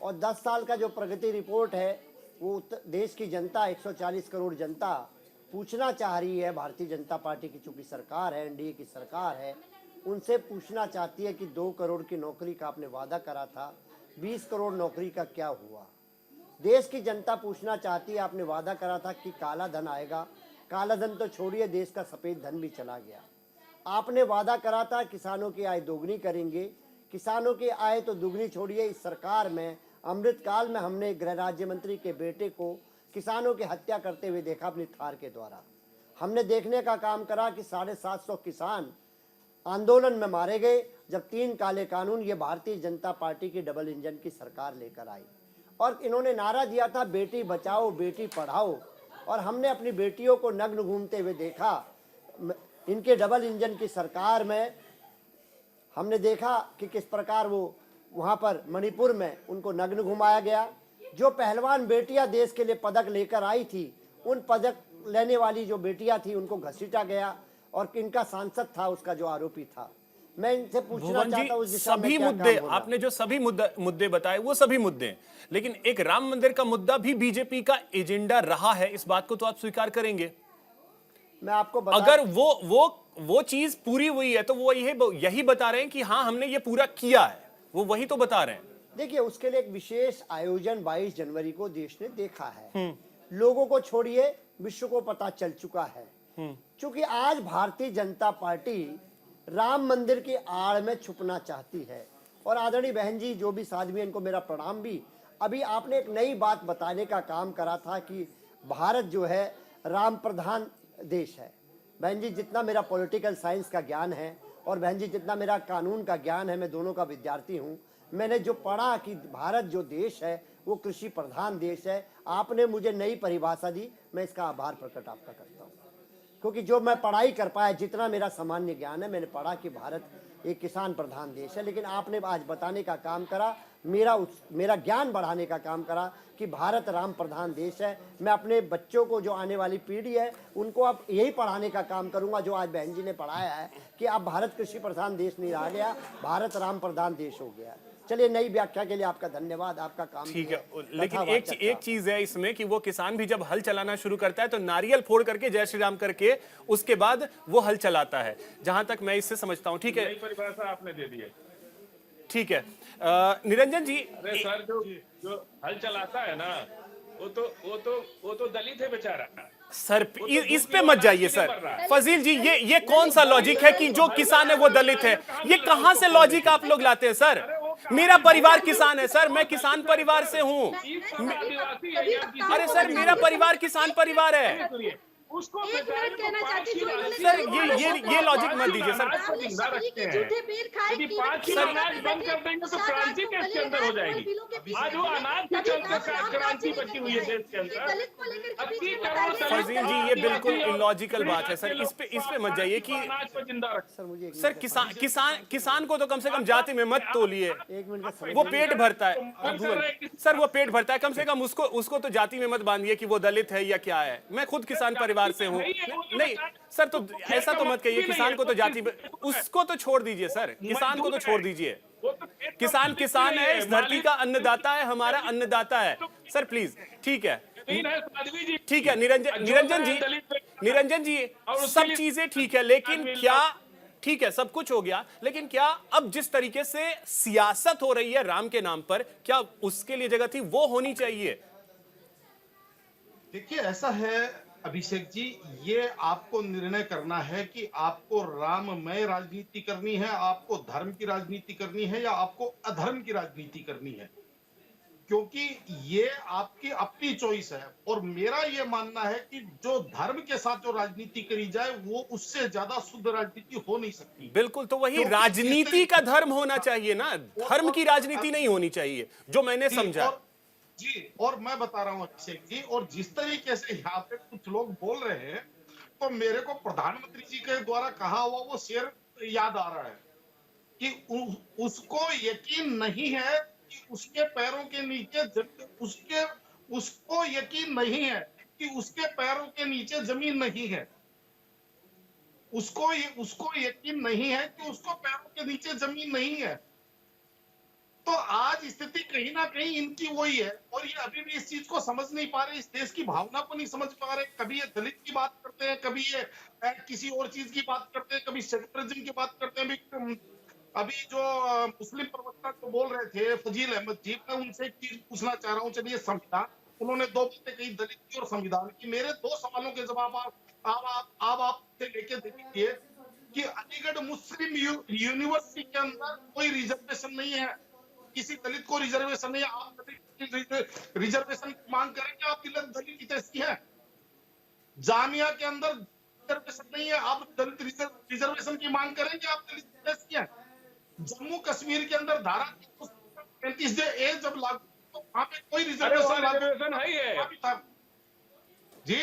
और 10 साल का जो प्रगति रिपोर्ट है वो देश की जनता, 140 करोड़ जनता पूछना चाह रही है। भारतीय जनता पार्टी की चूंकि सरकार है, एनडीए की सरकार है, उनसे पूछना चाहती है कि 2 करोड़ की नौकरी का आपने वादा करा था, 20 करोड़ नौकरी का क्या हुआ? देश की जनता पूछना चाहती है, आपने वादा करा था कि काला धन आएगा, काला धन तो छोड़िए, देश का सफ़ेद धन भी चला गया। आपने वादा करा था किसानों की आय दोगुनी करेंगे, किसानों की आय तो दुगनी छोड़िए, इस सरकार में अमृतकाल में हमने गृह राज्य मंत्री के बेटे को किसानों की हत्या करते हुए देखा अपनी थार के द्वारा। हमने देखने का काम करा कि 750 किसान आंदोलन में मारे गए जब 3 काले कानून ये भारतीय जनता पार्टी की डबल इंजन की सरकार लेकर आई। और इन्होंने नारा दिया था बेटी बचाओ बेटी पढ़ाओ, और हमने अपनी बेटियों को नग्न घूमते हुए देखा। इनके डबल इंजन की सरकार में हमने देखा कि किस प्रकार वो वहाँ पर मणिपुर में उनको नग्न घुमाया गया। जो पहलवान बेटियां देश के लिए पदक लेकर आई थी, उन पदक लेने वाली जो बेटियां थी उनको घसीटा गया और इनका सांसद था उसका जो आरोपी था। मैं इनसे पूछना चाहता हूँ सभी मुद्दे आपने जो सभी मुद्दे बताए वो सभी मुद्दे हैं, लेकिन एक राम मंदिर का मुद्दा भी बीजेपी का एजेंडा रहा है, इस बात को तो आप स्वीकार करेंगे? मैं आपको अगर वो चीज पूरी हुई है तो वो यही बता रहे हैं कि हाँ हमने ये पूरा किया है, वो वही तो बता रहे हैं। देखिए, उसके लिए एक विशेष आयोजन 22 जनवरी को देश ने देखा है। लोगों को छोड़िए, विश्व को पता चल चुका है। क्योंकि आज भारतीय जनता पार्टी राम मंदिर की आड़ में छुपना चाहती है। और आदरणीय बहन जी जो भी साध्वी, इनको मेरा प्रणाम भी। अभी आपने एक नई बात बताने का काम करा था कि भारत जो है राम प्रधान देश है। बहन जी, जितना मेरा पॉलिटिकल साइंस का ज्ञान है और बहन जी जितना मेरा कानून का ज्ञान है, मैं दोनों का विद्यार्थी हूँ, मैंने जो पढ़ा कि भारत जो देश है वो कृषि प्रधान देश है। आपने मुझे नई परिभाषा दी, मैं इसका आभार प्रकट आपका करता हूँ। क्योंकि जो मैं पढ़ाई कर पाया, जितना मेरा सामान्य ज्ञान है, मैंने पढ़ा कि भारत एक किसान प्रधान देश है। लेकिन आपने आज बताने का काम करा, मेरा ज्ञान बढ़ाने का काम करा कि भारत राम प्रधान देश है। मैं अपने बच्चों को, जो आने वाली पीढ़ी है, उनको अब यही पढ़ाने का काम करूंगा जो आज बहन जी ने पढ़ाया है कि अब भारत कृषि प्रधान देश नहीं रह गया, भारत राम प्रधान देश हो गया। चलिए, नई व्याख्या के लिए आपका धन्यवाद, आपका काम ठीक है। लेकिन एक चीज है इसमें कि वो किसान भी जब हल चलाना शुरू करता है तो नारियल फोड़ करके जय श्री राम करके उसके बाद वो हल चलाता है, जहां तक मैं इससे समझता हूं। ठीक है, नई परिभाषा आपने दे दी है। ठीक है। निरंजन जी, अरे सर, जो हल चलाता है ना वो तो दलित है बेचारा। सर इस पे मत जाइए सर। फजील जी, ये कौन सा लॉजिक है कि जो किसान है वो दलित है? ये कहां से लॉजिक आप लोग लाते हैं सर? मेरा परिवार किसान है सर, मैं किसान परिवार से हूं। अरे सर, मेरा परिवार किसान परिवार है। उसको कहना चाहती हूँ सर, ये लॉजिक मत दीजिए सर। यदि 5 किलो अनाज बंद कर देंगे तो क्रांति देश के अंदर हो जाएगी। आज वो अनाज के चलते क्रांति बची हुई है देश के अंदर। 80 करोड़ फजील जी, ये बिल्कुल इलॉजिकल बात है सर, इस पे मत जाइए कि अनाज को जिंदा रख। सर किसान को तो कम से कम जाति में मत तोलिए, वो पेट भरता है। सर वो पेट भरता है, कम से कम उसको तो जाति में मत बांधिए कि वो दलित है या क्या है। मैं खुद किसान परिवार से हूं। नहीं सर, तो ऐसा तो मत कहिए, किसान को तो जाति, उसको तो छोड़ दीजिए सर, किसान को तो छोड़ दीजिए। किसान है, इस धरती का अन्नदाता है, हमारा अन्नदाता है सर, प्लीज। ठीक है, ठीक है निरंजन जी, सब चीजें ठीक है, लेकिन ठीक है, सब कुछ हो गया, लेकिन क्या अब जिस तरीके से सियासत हो रही है राम के नाम पर, क्या उसके लिए जगह थी? वो होनी चाहिए। देखिए, ऐसा है अभिषेक जी, ये आपको निर्णय करना है कि आपको राममय राजनीति करनी है, आपको धर्म की राजनीति करनी है, या आपको अधर्म की राजनीति करनी है, क्योंकि ये आपकी अपनी चॉइस है। और मेरा ये मानना है कि जो धर्म के साथ जो राजनीति करी जाए वो उससे ज्यादा शुद्ध राजनीति हो नहीं सकती। बिल्कुल, तो वही क्योंकि राजनीति का धर्म होना चाहिए ना, धर्म की राजनीति नहीं होनी चाहिए, जो मैंने समझा। और मैं बता रहा हूँ अभिषेक जी, और जिस तरीके से यहाँ पे कुछ लोग बोल रहे हैं, तो मेरे को प्रधानमंत्री जी के द्वारा कहा हुआ वो शेर याद आ रहा है कि उसको यकीन नहीं है कि उसके पैरों के नीचे उसको यकीन नहीं है कि उसके पैरों के नीचे जमीन नहीं है। उसको यकीन नहीं है कि उसको पैरों के नीचे जमीन नहीं है। तो आज स्थिति कहीं ना कहीं इनकी वही है, और ये अभी भी इस चीज को समझ नहीं पा रहे, इस देश की भावना को नहीं समझ पा रहे। कभी ये दलित की बात करते हैं, कभी ये किसी और चीज की बात करते हैं, कभी सेकुलरिज्म की बात करते हैं। अभी जो मुस्लिम प्रवक्ता को बोल रहे थे फजील अहमद जी, मैं उनसे एक चीज पूछना चाह रहा हूँ। चलिए, संविधान, उन्होंने 2 बातें कही, दलित की और संविधान की। मेरे 2 सवालों के जवाब आपसे लेके देखिए कि अलीगढ़ मुस्लिम यूनिवर्सिटी के अंदर कोई रिजर्वेशन नहीं है, किसी दलित को रिजर्वेशन नहीं है। आप रिजर्वेशन की मांग करेंगे, आप दलित हितैषी है। जामिया के अंदर रिजर्वेशन नहीं है, आप दलित रिजर्वेशन की मांग करेंगे, आप दलित हितैषी है। जम्मू कश्मीर के अंदर धारा 35 ए जब लागू, तो वहां पे कोई रिजर्वेशन है ही है जी।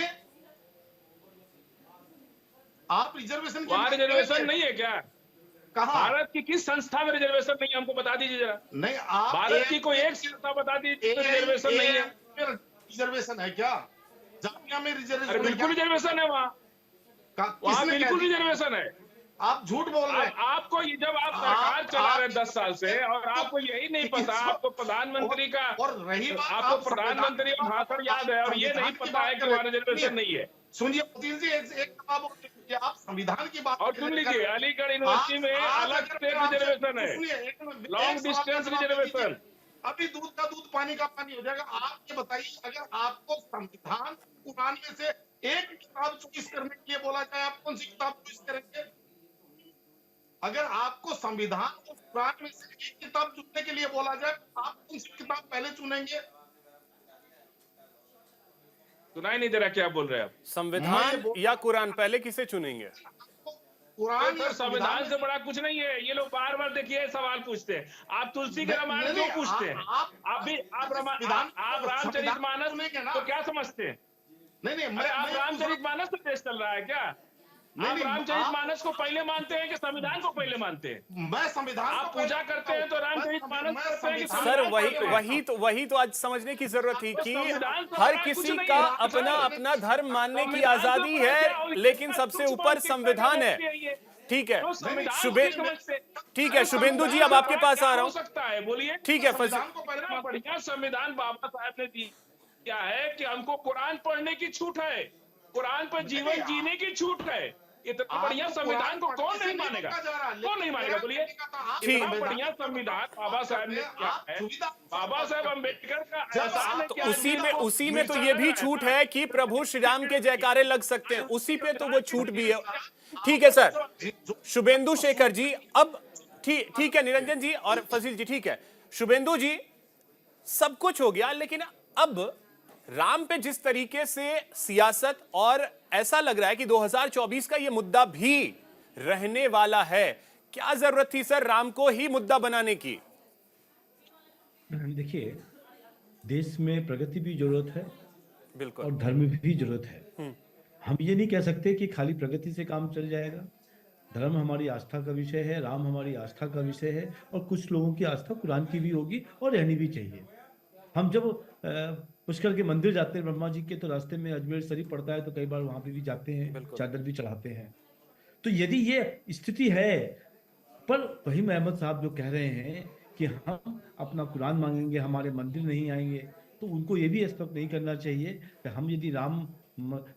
आप रिजर्वेशन नहीं है क्या? कहा? भारत की किस संस्था में रिजर्वेशन नहीं है, हमको बता दीजिए जरा। नहीं, आप भारत की कोई एक संस्था बता दीजिए रिजर्वेशन नहीं है। रिजर्वेशन है क्या? जामिया में रिजर्वेशन? बिल्कुल रिजर्वेशन है वहाँ बिल्कुल रिजर्वेशन है। आप झूठ बोल रहे हैं। आपको जब आप सरकार चला रहे 10 साल से, और आपको यही नहीं पता, आपको प्रधानमंत्री का, और रही बात, आपको प्रधानमंत्री का भाषण याद है और ये नहीं पता है कि वहाँ रिजर्वेशन नहीं है। सुनिए पुतिन जी, एक जवाब आप संविधान की बात और सुन लीजिए, अलीगढ़ यूनिवर्सिटी में अलग स्टेट रिजर्वेशन है, लॉन्ग डिस्टेंस रिजर्वेशन। अभी दूध का दूध पानी का पानी हो जाएगा। आप ये बताइए, अगर आपको संविधान कुरान में से एक किताब चॉइस करने के लिए बोला जाए, आप कौन सी किताब चॉइस करेंगे? अगर आपको संविधान और कुरान में से एक किताब चुनने के लिए बोला जाए, आप कौन सी किताब पहले चुनेंगे? सुनाई नहीं दे रहा क्या बोल रहे हैं आप? संविधान या कुरान, पहले किसे चुनेंगे? कुरान या संविधान से बड़ा कुछ नहीं है। ये लोग बार बार देखिए सवाल पूछते हैं। आप तुलसी के रामायण क्यों पूछते हैं? आप रामचरितमानस तो क्या समझते हैं? नहीं, आप रामचरितमानस तो पेश चल रहा है क्या? आप रामचरितमानस को पहले मानते हैं कि संविधान को पहले मानते हैं? मैं संविधान, आप पूजा करते हैं तो रामचरितमानस करते हैं कि सर वही तो आज समझने की जरूरत थी कि हर किसी का अपना अपना धर्म मानने की आजादी है, लेकिन सबसे ऊपर संविधान है। ठीक है, ठीक है शुभेंदु जी, अब आपके पास आ रहा हूँ। सकता है, बोलिए। ठीक है, बढ़िया संविधान बाबा साहब ने दिया है कि हमको कुरान पढ़ने की छूट है, कुरान पर जीवन जीने की छूट है। इतना बढ़िया संविधान को कौन नहीं मानेगा? कौन नहीं मानेगा, बोलिए। इतना बढ़िया संविधान बाबा साहब ने किया है, बाबा साहब अम्बेडकर का एहसान है कि उसी में तो ये भी छूट है कि प्रभु श्री राम के जयकारे लग सकते हैं, उसी पे तो वो छूट भी है। ठीक है सर, शुभेंदु शेखर जी, अब ठीक है, निरंजन जी और फजील जी, ठीक है। शुभेंदु जी, सब कुछ हो गया, लेकिन अब राम पे जिस तरीके से सियासत, और ऐसा लग रहा है कि 2024 का ये मुद्दा भी रहने वाला है, क्या जरूरत थी सर राम को ही मुद्दा बनाने की? देखिए, देश में प्रगति भी जरूरत है, बिल्कुल, और धर्म भी जरूरत है। हम ये नहीं कह सकते कि खाली प्रगति से काम चल जाएगा। धर्म हमारी आस्था का विषय है, राम हमारी आस्था का विषय है, और कुछ लोगों की आस्था कुरान की भी होगी और रहनी भी चाहिए। हम जब पुष्कर के मंदिर जाते हैं ब्रह्मा जी के, तो रास्ते में अजमेर शरीफ पड़ता है, तो कई बार वहां पे भी जाते हैं, चादर भी चढ़ाते हैं। तो यदि ये स्थिति है, पर वही अहमद साहब जो कह रहे हैं कि हम अपना कुरान मांगेंगे, हमारे मंदिर नहीं आएंगे, तो उनको ये भी एक्सपेक्ट नहीं करना चाहिए कि हम यदि राम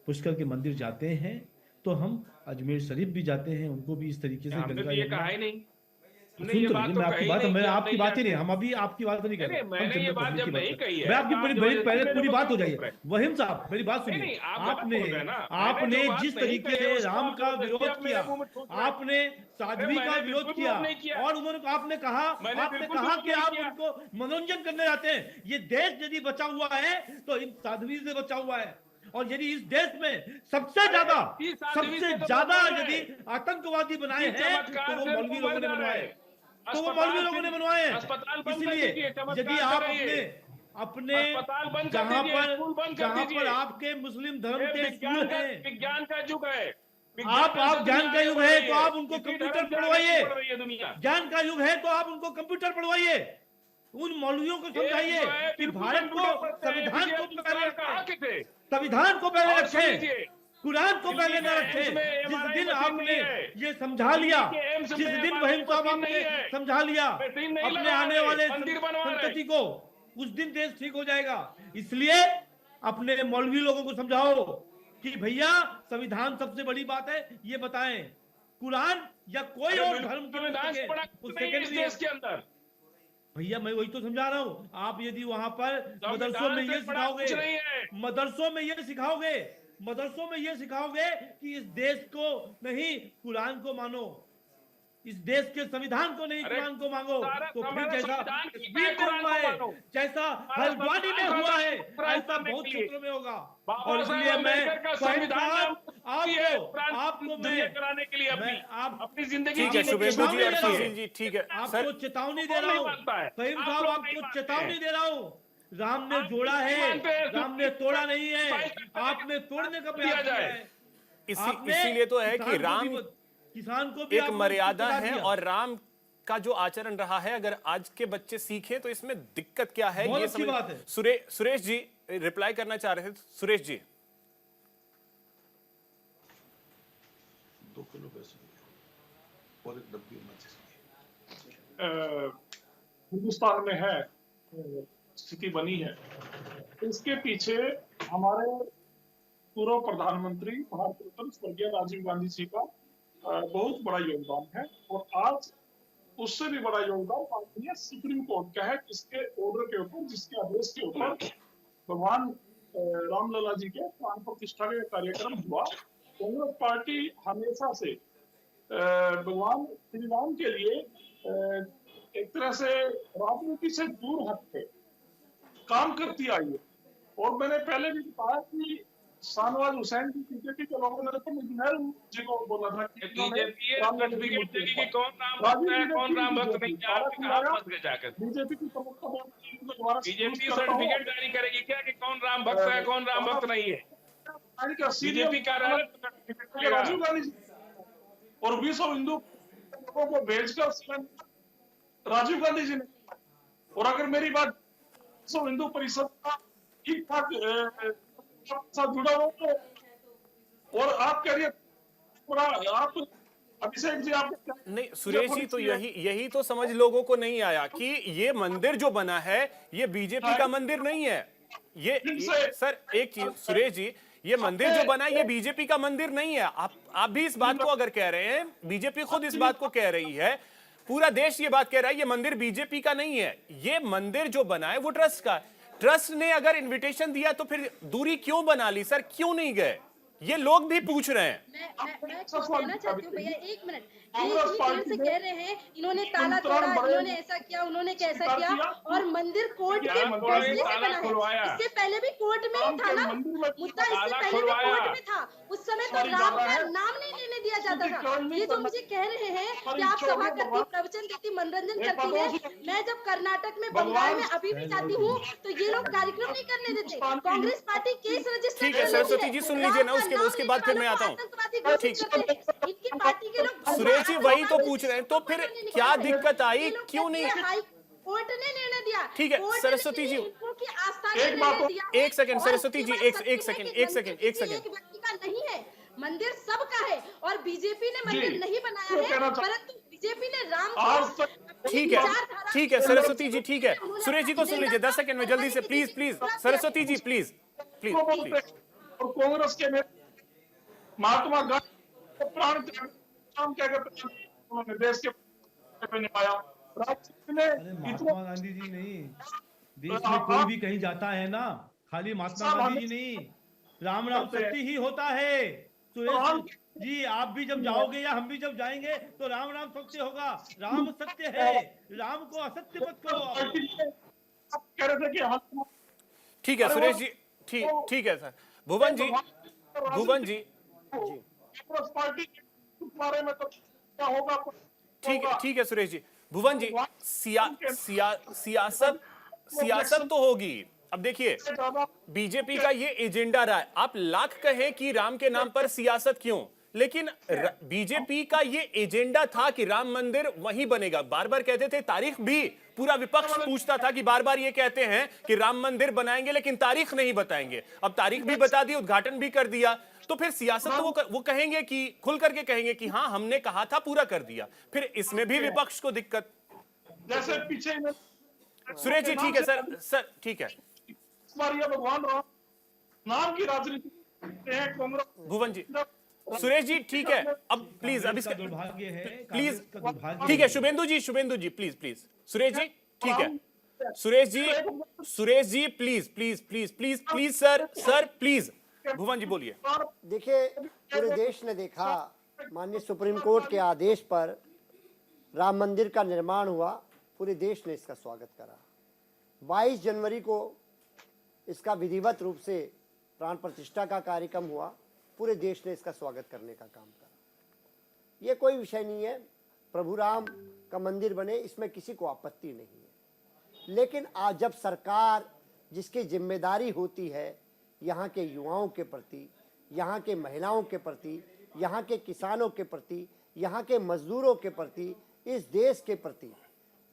पुष्कर के मंदिर जाते हैं तो हम अजमेर शरीफ भी जाते हैं, उनको भी इस तरीके से हमने गंगा तो ये यमुना कहा ही नहीं। सुन हमने ये तो बात लीजिए, तो मैं आपकी कही बात, नहीं मैं कि आपकी हमने बात ही ये- नहीं, हम अभी आपकी बात नहीं कर रहे, नहीं, हम मैंने ये जनरल बात पब्लिक जब की बात नहीं कर रहे कही हैं। है, मैं आपकी आप बड़ी जो बड़ी है पहले मेरे पूरी को बात हो बोल जाइए। रहे हैं। वहीम साहब मेरी बात नहीं, सुनिए। नहीं, आप गलत आपने बोल रहे हैं ना। आपने मैंने जो जिस बात नहीं तरीके कही है, से उसको राम आप का जबरदस्ती विरोध आप मेरे किया, मुंह में ठोक रहे हैं। आपने साध्वी मैंने का बिल्कुल विरोध विरोध नहीं किया, किया। और उन्होंने आपने कहा, मैंने आपने बिल्कुल कहा विरोध कि नहीं आप किया। उनको मनोरंजन करने जाते हैं। ये देश यदि बचा हुआ है तो इन साध्वी से बचा हुआ है, और यदि इस देश में सबसे ज्यादा इस साध्वी से तो ज्यादा बहुत बड़ा है। यदि आतंकवादी बनाए इस हैं चमत्कार तो वो से मौलवी तो लोगों ने मर जा बनवाए, रहे हैं। तो वो अस्पताल मौलवी लोगों ने बनवाए हैं। अस्पताल बंद कर इसलिए दीजिए, चमत्कार यदि कर आप रही है। अपने अस्पताल बंद कर जहां दीजिए, पर स्कूल बंद कर जहां दीजिए। पर आपके मुस्लिम धर्म ये के स्कूल हैं, विज्ञान का युग है। आप ज्ञान का युग है तो आप उनको कंप्यूटर पढ़वाइए। पढ़ रही है दुनिया। ज्ञान का युग है तो आप उनको कंप्यूटर पढ़वाइए। उन मौलवियों को समझाइए जो है, कि बिल्कुल भारत को, कंप्यूटर पढ़ते हैं, संविधान को विजय पहले कहा रखें, के थे। संविधान को पहले और सुन रखें, लीजिए, कुरान को पहले न दिल्ली के रखें। एम्स में जिस MRI दिन मशीन आपने नहीं है। ये समझा लिया, दिल्ली के एम्स जिस में दिन MRI वहीम साहब मशीन नहीं आपने है। समझा लिया मशीन नहीं अपने लगा आने रहे, वाले मंदिर बनवा रहे। संतति को, उस दिन देश ठीक हो जाएगा। इसलिए अपने मौलवी लोगों को समझाओ कि भैया संविधान सबसे बड़ी बात है, ये बताएं कुरान या कोई और धर्म की संविधान से बड़ा पुस्तकें, कुछ नहीं है इस देश के अंदर। भैया मैं वही तो समझा रहा हूँ। आप यदि वहां पर मदरसों संविधान में से ये बड़ा कुछ सिखाओगे, नहीं है। मदरसों में ये सिखाओगे, मदरसों में ये सिखाओगे कि इस देश को नहीं कुरान को मानो, इस देश के संविधान को नहीं अरे, कुरान को मांगो, सारा तो फिर हमारा जैसा संविधान की कश्मीर में कुरान हुआ को है, मानो। जैसा हमारा हल्द्वानी में संविधान हुआ है, कुरान ऐसा मानने बहुत के लिए। क्षेत्रों में होगा। बाबा और साहेब इसलिए मैं अम्बेडकर का फहीम संविधान साहब आपको दुनिया कराने के लिए अपनी जिंदगी ठीक है जीने की शुभेंदु जी और चेतावनी दे रहा सुशील जी, ठीक है आपको सर। चेतावनी दे कौन रहा नहीं हूँ, मानता है? फहीम आप साहब लोग नहीं आपको मानते चेतावनी हैं। दे रहा हूँ। राम ने आप जोड़ा नहीं है, मानते हैं, राम ने तोड़ा नहीं है, आपने तोड़ने का दिया प्रयास किया जाए। है। इसीलिए तो है कि राम किसान को भी एक आपने मर्यादा बता है, दिया। और राम का जो आचरण रहा है, अगर आज के बच्चे सीखें तो इसमें दिक्कत क्या है बहुत ये अच्छी समझ। बात है। सुरेश जी रिप्लाई करना चाह रहे थे। सुरेश जी, 2 किलो बेसन और एक डब्बी माचिस की। हिंदुस्तान में है स्थिति बनी है, इसके पीछे हमारे पूर्व प्रधानमंत्री भारत रत्न स्वर्गीय राजीव गांधी जी का बहुत बड़ा योगदान है। और आज उससे भी बड़ा योगदान माननीय सुप्रीम कोर्ट का है, जिसके ऑर्डर के ऊपर, जिसके आदेश के ऊपर भगवान रामलला जी के प्राण प्रतिष्ठा का कार्यक्रम हुआ। कांग्रेस पार्टी हमेशा से भगवान श्री राम के लिए एक तरह से राजनीति से दूर हटके काम करती आई है। और मैंने पहले भी बताया कि शाहनवाज हुसैन जी बीजेपी के लोगों ने तो इंजीनियर जी को बोला था कि बीजेपी ये सर्टिफिकेट देगी कि कौन राम भक्त है, कौन राम भक्त नहीं है। आपने कहा मत गए जाकर। बीजेपी की प्रमुख बीजेपी सर्टिफिकेट जारी करेगी क्या कि कौन राम भक्त है, कौन राम भक्त नहीं है? बीजेपी का राजीव गांधी जी और विश्व हिंदू लोगों को भेजकर राजीव गांधी जी ने। और अगर मेरी बात विश्व हिंदू परिषद का ठीक ठाक साथ जुड़ा हो तो, और आप कह रही है आप अभिषेक जी आप नहीं सुरेश जी, तो यही तो समझ लोगों को नहीं आया कि ये मंदिर जो बना है ये बीजेपी का मंदिर नहीं है। ये सर एक चीज सुरेश जी, ये मंदिर जो बना है ये बीजेपी का मंदिर नहीं है। आप भी इस बात को अगर कह रहे हैं, बीजेपी खुद इस बात को कह रही है, पूरा देश ये बात कह रहा है ये मंदिर बीजेपी का नहीं है। ये मंदिर जो बना है वो ट्रस्ट का है। ट्रस्ट ने अगर इनविटेशन दिया तो फिर दूरी क्यों बना ली सर, क्यों नहीं गए? ये लोग भी पूछ रहे हैं। मैं कुछ कहना चाहती हूँ भैया, एक मिनट। ये इतनी देर से कह रहे हैं इन्होंने ताला तोड़ा, इन्होंने ऐसा किया, उन्होंने कैसा किया, और मंदिर कोर्ट के फैसले से बना है। इससे पहले भी कोर्ट में ही था ना मुद्दा, इससे पहले भी कोर्ट में था। उस समय तो राम का नाम नहीं लेने दिया जाता था। ये जो मुझे कह रहे हैं कि आप सभा करती, प्रवचन देती, मनोरंजन करती है, मैं जब कर्नाटक में, बंगाल में अभी भी जाती हूँ तो ये लोग कार्यक्रम नहीं करने देते। कांग्रेस पार्टी केस रजिस्टर ठीक है सरस्वती जी, सुन लीजिए ना, उसके बाद फिर मैं आता हूँ। ठीक, इनकी पार्टी के लोग सुरेश जी वही तो पूछ रहे हैं, तो फिर क्या दिक्कत आई, क्यों नहीं? कोर्ट ने निर्णय दिया। ठीक है सरस्वती जी, एक सेकंड सरस्वती जी, एक सेकंड व्यक्ति का नहीं है, मंदिर सबका है। और बीजेपी ने मंदिर नहीं बनाया है, परंतु बीजेपी ने राम। ठीक है सरस्वती जी, ठीक है। सुरेश जी को सुन लीजिए 10 सेकंड में जल्दी से, प्लीज सरस्वती जी, प्लीज। और कांग्रेस के महात्मा गांधी तो प्राण क्या कहते हैं, उन्होंने देश के पे निभाया। राजनीति ने अरे महात्मा गांधी जी नहीं, देश में कोई भी कहीं जाता है ना, खाली महात्मा गांधी जी नहीं, राम राम सत्य ही होता है। सुरेश जी, आप भी जब जाओगे या हम भी जब जाएंगे तो राम राम सत्य होगा। राम सत्य है, राम को असत्य मत करो। आप कह रहे थे कि ठीक है सुरेश जी, ठीक है सर। भुवन जी कांग्रेस पार्टी के बारे में तो क्या होगा, ठीक है सुरेश जी। भुवन जी, सियासत तो होगी। अब देखिए, बीजेपी का ये एजेंडा रहा है, आप लाख कहें कि राम के नाम पर सियासत क्यों, लेकिन बीजेपी का ये एजेंडा था कि राम मंदिर वहीं बनेगा। बार बार कहते थे, तारीख भी पूरा विपक्ष पूछता था कि बार बार ये कहते हैं कि राम मंदिर बनाएंगे लेकिन तारीख नहीं बताएंगे। अब तारीख भी बता दी, उद्घाटन भी कर दिया, तो फिर सियासत तो वो कहेंगे कि खुल करके कहेंगे कि हाँ हमने कहा था, पूरा कर दिया। फिर इसमें भी विपक्ष को दिक्कत। जैसे पीछे सुरेश जी ठीक है सर ठीक है। इस बार ये भगवान राम नाम की राजनीति कांग्रेस। भुवन जी, सुरेश जी ठीक है, अब प्लीज, अब इसका दुर्भाग्य है, प्लीज दुर्भाग्य ठीक है। शुभेंदु जी प्लीज। सुरेश जी ठीक है। Suresh ji please sir please. भुवन जी बोलिए। देखिए, पूरे देश ने देखा, माननीय सुप्रीम कोर्ट के आदेश पर राम मंदिर का निर्माण हुआ, पूरे देश ने इसका स्वागत करा। 22 जनवरी को इसका विधिवत रूप से प्राण प्रतिष्ठा का कार्यक्रम हुआ, पूरे देश ने इसका स्वागत करने का काम करा। ये कोई विषय नहीं है, प्रभु राम का मंदिर बने, इसमें किसी को आपत्ति नहीं है। लेकिन आज जब सरकार, जिसकी जिम्मेदारी होती है यहाँ के युवाओं के प्रति, यहाँ के महिलाओं के प्रति, यहाँ के किसानों के प्रति, यहाँ के मजदूरों के प्रति, इस देश के प्रति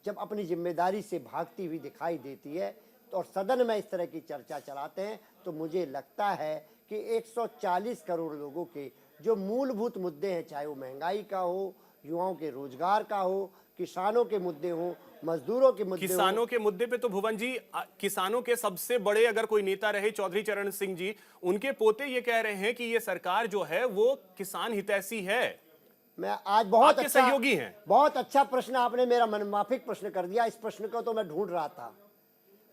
जब अपनी जिम्मेदारी से भागती हुई दिखाई देती है तो और सदन में इस तरह की चर्चा चलाते हैं, तो मुझे लगता है कि 140 करोड़ लोगों के जो मूलभूत मुद्दे हैं, चाहे वो महंगाई का हो, युवाओं के रोजगार का हो, किसानों के मुद्दे हो, मजदूरों के मुद्दे, किसानों के मुद्दे पे तो भुवन जी, किसानों के सबसे बड़े अगर कोई नेता रहे चौधरी चरण सिंह जी, उनके पोते ये कह रहे हैं कि ये सरकार जो है वो किसान हितैषी है। मैं आज बहुत अच्छा सहयोगी हैं। बहुत अच्छा प्रश्न आपने मेरा मनमाफिक प्रश्न कर दिया। इस प्रश्न को तो मैं ढूंढ रहा था।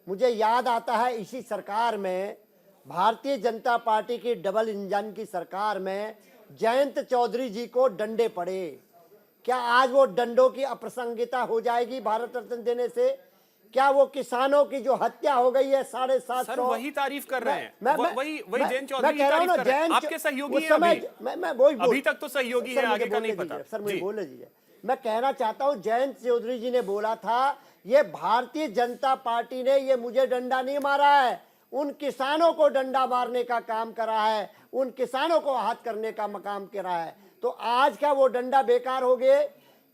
मुझे याद आता है, इसी सरकार में, भारतीय जनता पार्टी की डबल इंजन की सरकार में जयंत चौधरी जी को डंडे पड़े। क्या आज वो डंडों की अप्रासंगिकता हो जाएगी भारत रत्न देने से? क्या वो किसानों की जो हत्या हो गई है 750, वही तारीफ कर रहे हैं, वही जयंत चौधरी मैं कह रहा हूं ना, जयंत आपके सहयोगी हैं अभी तक तो सहयोगी है, आगे का नहीं पता। सर मुझे बोलने दीजिए। मैं कहना चाहता हूं, जयंत चौधरी जी ने बोला था, ये भारतीय जनता पार्टी ने ये मुझे डंडा नहीं मारा है, उन किसानों को डंडा मारने का काम करा है, उन किसानों को आहत करने का काम करा है। तो आज क्या वो डंडा बेकार हो गए?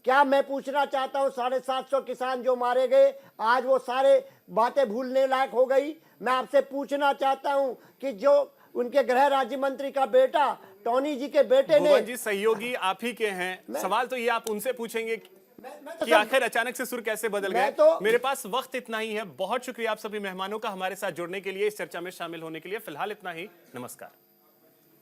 क्या मैं पूछना चाहता हूँ, 750 किसान जो मारे गए, आज वो सारे बातें भूलने लायक हो गई? मैं आपसे पूछना चाहता हूँ कि जो उनके गृह राज्य मंत्री का बेटा, टोनी जी के बेटे ने, जी सहयोगी आप ही के हैं, सवाल तो ये आप उनसे पूछेंगे कि आखिर अचानक से सुर कैसे बदल गए। मेरे पास वक्त इतना ही है। बहुत शुक्रिया आप सभी मेहमानों का हमारे साथ जुड़ने के लिए, इस चर्चा में शामिल होने के लिए। फिलहाल इतना ही, नमस्कार।